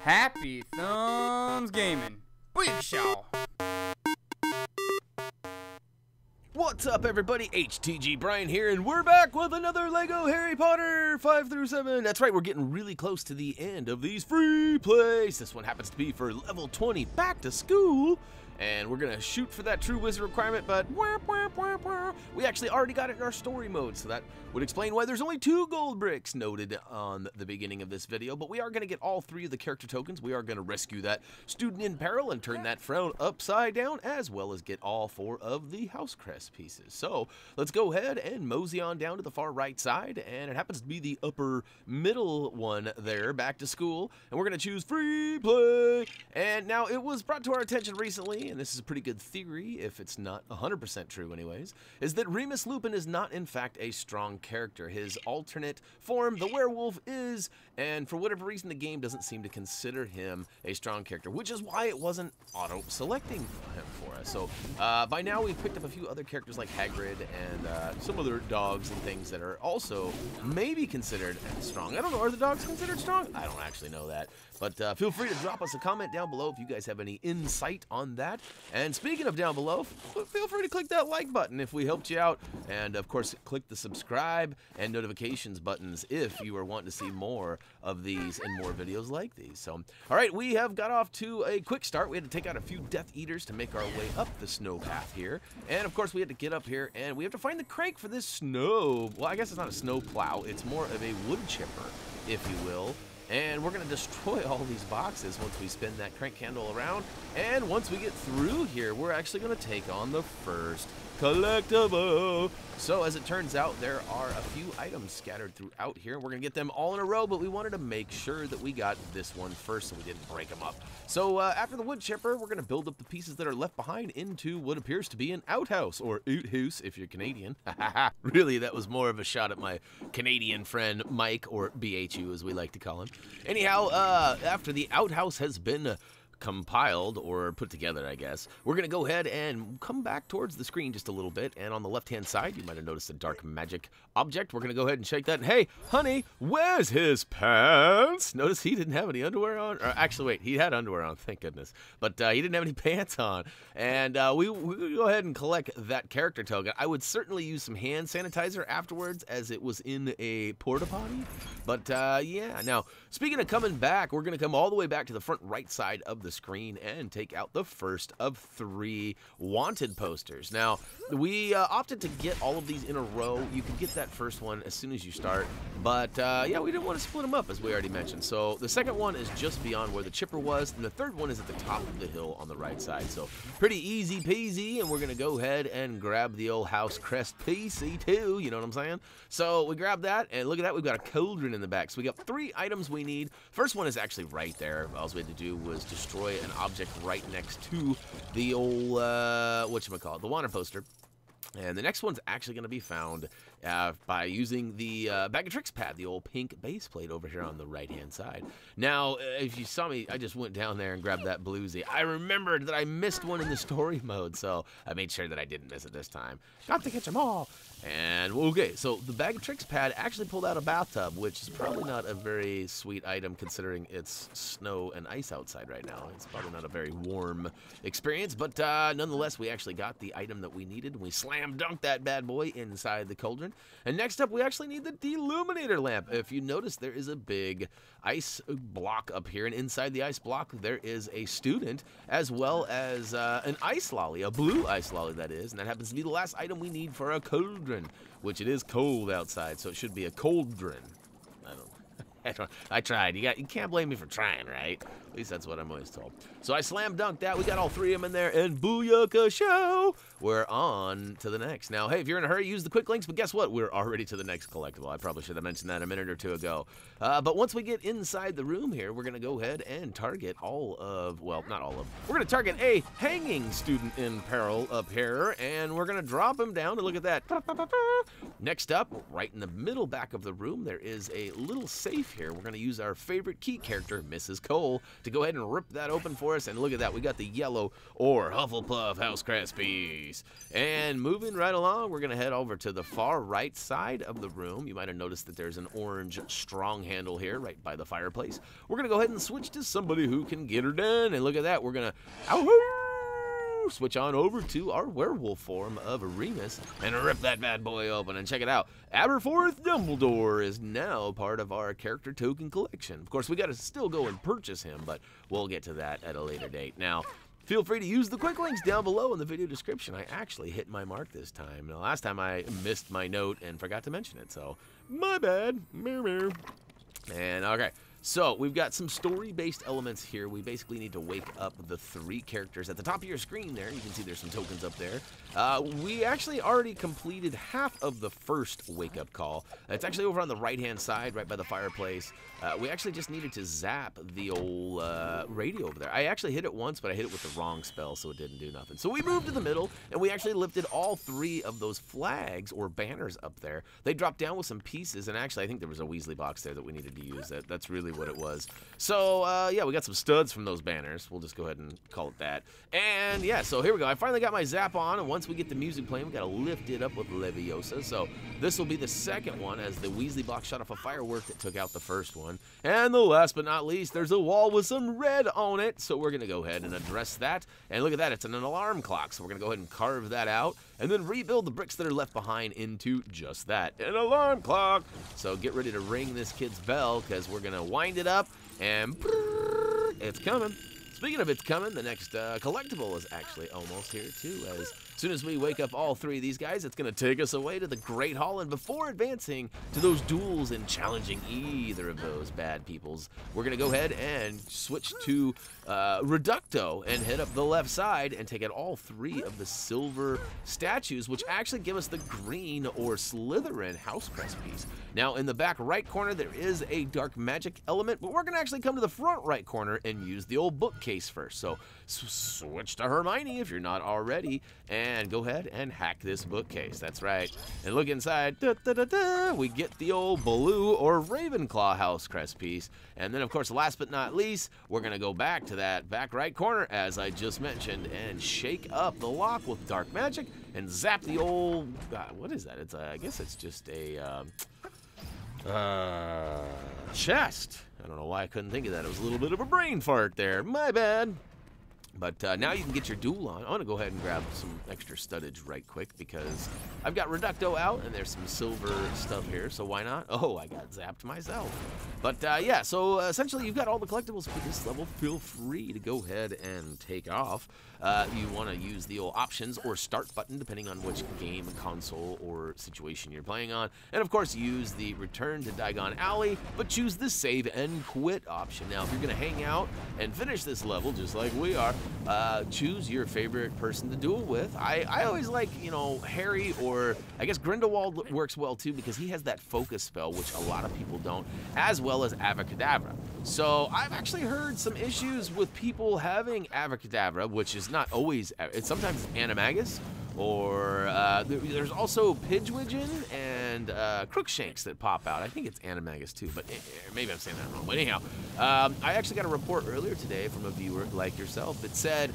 Happy Thumbs Gaming. Big show. What's up, everybody? HTG Brian here, and we're back with another Lego Harry Potter 5 through 7. That's right, we're getting really close to the end of these free plays. This one happens to be for level 20, back to school. And we're gonna shoot for that true wizard requirement, but we actually already got it in our story mode, so that would explain why there's only 2 gold bricks noted on the beginning of this video. But we are gonna get all 3 of the character tokens. We are gonna rescue that student in peril and turn that frown upside down, as well as get all 4 of the house crest pieces. So let's go ahead and mosey on down to the far right side, and it happens to be the upper middle one there, back to school, and we're gonna choose free play. And now it was brought to our attention recently, and this is a pretty good theory, if it's not 100% true anyways, is that Remus Lupin is not in fact a strong character. His alternate form, the werewolf, is, and for whatever reason the game doesn't seem to consider him a strong character, which is why it wasn't auto-selecting him for us. So by now we've picked up a few other characters like Hagrid and some other dogs and things that are also maybe considered strong. I don't know, are the dogs considered strong? I don't actually know that. But feel free to drop us a comment down below if you guys have any insight on that. And speaking of down below, feel free to click that like button if we helped you out. And of course, click the subscribe and notifications buttons if you are wanting to see more of these and more videos like these. So, all right, we have got off to a quick start. We had to take out a few Death Eaters to make our way up the snow path here. And of course, we had to get up here and we have to find the crank for this snow. Well, I guess it's not a snow plow. It's more of a wood chipper, if you will. And we're going to destroy all these boxes once we spin that crank handle around. And once we get through here, we're actually going to take on the first collectible. So as it turns out, there are a few items scattered throughout here. We're going to get them all in a row, but we wanted to make sure that we got this one first so we didn't break them up. So after the wood chipper, we're going to build up the pieces that are left behind into what appears to be an outhouse, or outhouse if you're Canadian. Really, that was more of a shot at my Canadian friend Mike, or BHU as we like to call him. Anyhow, after the outhouse has been compiled or put together, I guess, we're gonna go ahead and come back towards the screen just a little bit, and on the left hand side you might have noticed a dark magic object. We're gonna go ahead and shake that, and hey honey, where's his pants? Notice he didn't have any underwear on, or actually wait, he had underwear on, thank goodness, but he didn't have any pants on. And we go ahead and collect that character token. I would certainly use some hand sanitizer afterwards, as it was in a porta potty, but yeah. Now speaking of coming back, we're gonna come all the way back to the front right side of the screen and take out the first of 3 wanted posters. Now we opted to get all of these in a row. You can get that first one as soon as you start, but yeah, we didn't want to split them up, as we already mentioned. So the second one is just beyond where the chipper was, and the third one is at the top of the hill on the right side. So pretty easy peasy, and we're gonna go ahead and grab the old house crest PC too, you know what I'm saying? So we grab that, and look at that, we've got a cauldron in the back. So we got 3 items we need. First one is actually right there. All we had to do was destroy an object right next to the old whatchamacallit, the water poster. And the next one's actually going to be found by using the Bag of Tricks pad, the old pink base plate over here on the right-hand side. Now, if you saw me, I just went down there and grabbed that bluesy. I remembered that I missed one in the story mode, so I made sure that I didn't miss it this time. Got to catch them all. And, okay, so the Bag of Tricks pad actually pulled out a bathtub, which is probably not a very sweet item considering it's snow and ice outside right now. It's probably not a very warm experience, but nonetheless, we actually got the item that we needed, and we slam dunked that bad boy inside the cauldron. And next up, we actually need the deluminator lamp. If you notice, there is a big ice block up here, and inside the ice block, there is a student, as well as an ice lolly, a blue ice lolly that is, and that happens to be the last item we need for a cauldron, which it is cold outside, so it should be a cauldron. I tried. You can't blame me for trying, right? At least that's what I'm always told. So I slam dunked that. We got all 3 of them in there, and booyaka show! We're on to the next. Now, hey, if you're in a hurry, use the quick links, but guess what? We're already to the next collectible. I probably should have mentioned that a minute or 2 ago. But once we get inside the room here, we're going to go ahead and target all of, well, not all of, we're going to target a hanging student in peril up here, and we're going to drop him down, and look at that. Next up, right in the middle back of the room, there is a little safe here. We're going to use our favorite key character, Mrs. Cole, to go ahead and rip that open for us. And look at that, we got the yellow or Hufflepuff house crest piece. And moving right along, we're going to head over to the far right side of the room. You might have noticed that there's an orange strong handle here right by the fireplace. We're going to go ahead and switch to somebody who can get her done. And look at that, we're going to switch on over to our werewolf form of Remus and rip that bad boy open. And check it out, Aberforth Dumbledore is now part of our character token collection. Of course, we got to still go and purchase him, but we'll get to that at a later date. Now, feel free to use the quick links down below in the video description. I actually hit my mark this time. Now, last time I missed my note and forgot to mention it, so my bad. And okay, so we've got some story-based elements here. We basically need to wake up the 3 characters at the top of your screen there. You can see there's some tokens up there. We actually already completed half of the first wake-up call. It's actually over on the right-hand side, right by the fireplace. We actually just needed to zap the old radio over there. I actually hit it once, but I hit it with the wrong spell, so it didn't do nothing. So we moved to the middle, and we actually lifted all 3 of those flags or banners up there. They dropped down with some pieces, and actually I think there was a Weasley box there that we needed to use. That's really what it was. So, yeah, we got some studs from those banners. We'll just go ahead and call it that. And, yeah, so here we go. I finally got my zap on, and once we get the music playing, we got to lift it up with Leviosa. So this will be the second one as the Weasley box shot off a firework that took out the first one. And the last but not least, there's a wall with some red on it. So we're going to go ahead and address that. And look at that. It's an alarm clock. So we're going to go ahead and carve that out and then rebuild the bricks that are left behind into just that, an alarm clock. So get ready to ring this kid's bell because we're going to wind it up and it's coming. Speaking of it's coming, the next collectible is actually almost here too. As soon as we wake up all 3 of these guys, it's going to take us away to the Great Hall. And before advancing to those duels and challenging either of those bad peoples, we're going to go ahead and switch to Reducto and head up the left side and take out all 3 of the silver statues, which actually give us the green or Slytherin house crest piece. Now, in the back right corner, there is a dark magic element, but we're going to actually come to the front right corner and use the old bookcase first. So switch to Hermione if you're not already, and go ahead and hack this bookcase. That's right. And look inside. We get the old blue or Ravenclaw house crest piece. And then, of course, last but not least, we're going to go back to that back right corner, as I just mentioned, and shake up the lock with dark magic and zap the old... what is that? It's I guess it's just a... chest. I don't know why I couldn't think of that. It was a little bit of a brain fart there. My bad. But now you can get your duel on. I'm going to go ahead and grab some extra studdage right quick because I've got Reducto out and there's some silver stuff here, so why not? Oh, I got zapped myself. But yeah, so essentially you've got all the collectibles for this level. Feel free to go ahead and take off. You want to use the old options or start button depending on which game, console, or situation you're playing on. And of course use the return to Diagon Alley, but choose the save and quit option. Now if you're going to hang out and finish this level just like we are, choose your favorite person to duel with. I always like, you know, Harry, or I guess Grindelwald works well too because he has that focus spell, which a lot of people don't, as well as Avacadabra. So I've actually heard some issues with people having Avacadabra, which is not always, it's sometimes Animagus, or there's also Pidgewiggin and Crookshanks that pop out. I think it's Animagus too, but maybe I'm saying that wrong. But anyhow, I actually got a report earlier today from a viewer like yourself that said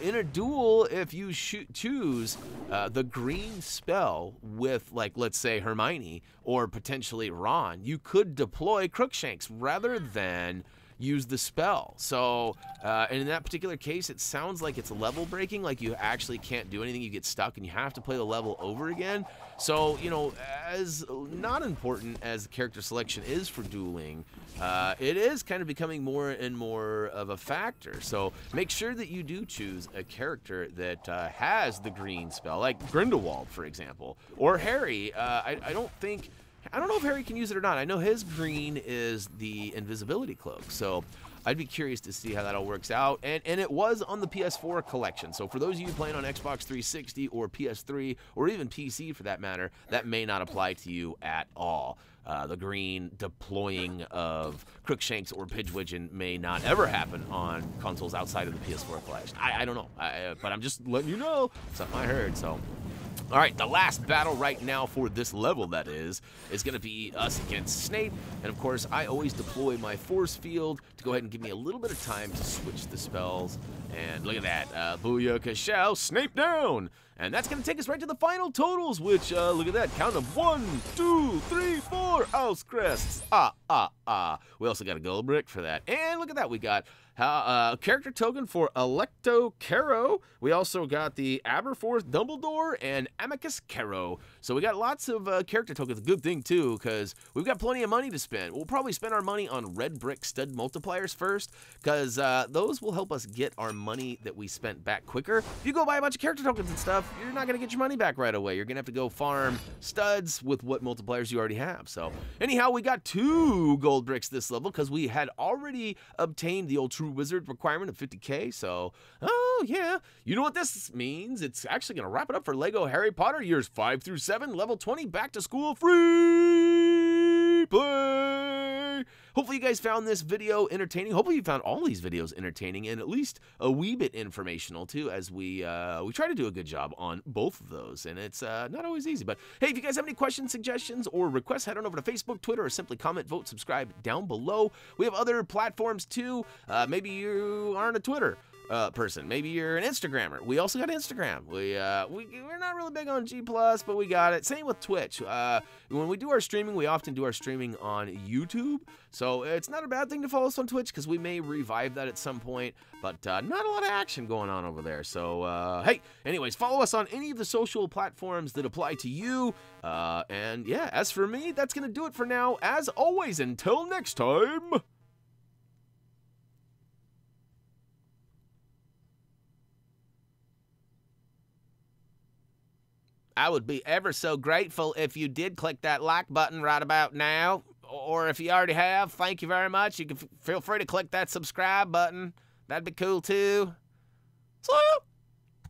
in a duel, if you choose the green spell with, like, let's say Hermione or potentially Ron, you could deploy Crookshanks rather than use the spell. So and in that particular case, it sounds like it's level breaking, like you actually can't do anything, you get stuck and you have to play the level over again. So, you know, as not important as character selection is for dueling, it is kind of becoming more and more of a factor. So make sure that you do choose a character that has the green spell, like Grindelwald, for example, or Harry. I don't know if Harry can use it or not. I know his green is the invisibility cloak, so I'd be curious to see how that all works out. And it was on the PS4 collection, so for those of you playing on Xbox 360 or PS3 or even PC for that matter, that may not apply to you at all. The green deploying of Crookshanks or Pidgewiggin may not ever happen on consoles outside of the PS4 collection. I don't know, but I'm just letting you know something I heard. So All right, the last battle right now for this level, that is going to be us against Snape. And of course, I always deploy my force field to go ahead and give me a little bit of time to switch the spells. And look at that, Booyaka Shao, Snape down! And that's going to take us right to the final totals, which, look at that, count of 1, 2, 3, 4, house crests. We also got a gold brick for that. And look at that, we got a character token for Alecto Carrow. We also got the Aberforth Dumbledore and Amycus Carrow. So we got lots of character tokens. Good thing, too, because we've got plenty of money to spend. We'll probably spend our money on red brick stud multipliers first, because those will help us get our money that we spent back quicker. If you go buy a bunch of character tokens and stuff, you're not going to get your money back right away. You're going to have to go farm studs with what multipliers you already have. So anyhow, we got 2 gold bricks this level because we had already obtained the old True Wizard requirement of 50k. So, oh yeah, you know what this means? It's actually going to wrap it up for LEGO Harry Potter years 5 through 7, level 20, back to school free play. Hopefully you guys found this video entertaining. Hopefully you found all these videos entertaining and at least a wee bit informational too, as we try to do a good job on both of those, and it's not always easy. But hey, if you guys have any questions, suggestions, or requests, head on over to Facebook, Twitter, or simply comment, vote, subscribe down below. We have other platforms too. Maybe you aren't a Twitter person. Maybe you're an Instagrammer. We also got Instagram. We're not really big on G+, but we got it. Same with Twitch. When we do our streaming, we often do our streaming on YouTube. So it's not a bad thing to follow us on Twitch because we may revive that at some point, but not a lot of action going on over there. So, hey, anyways, follow us on any of the social platforms that apply to you. And yeah, as for me, that's going to do it for now. As always, until next time. I would be ever so grateful if you did click that like button right about now. Or if you already have, thank you very much. You can feel free to click that subscribe button. That'd be cool too. So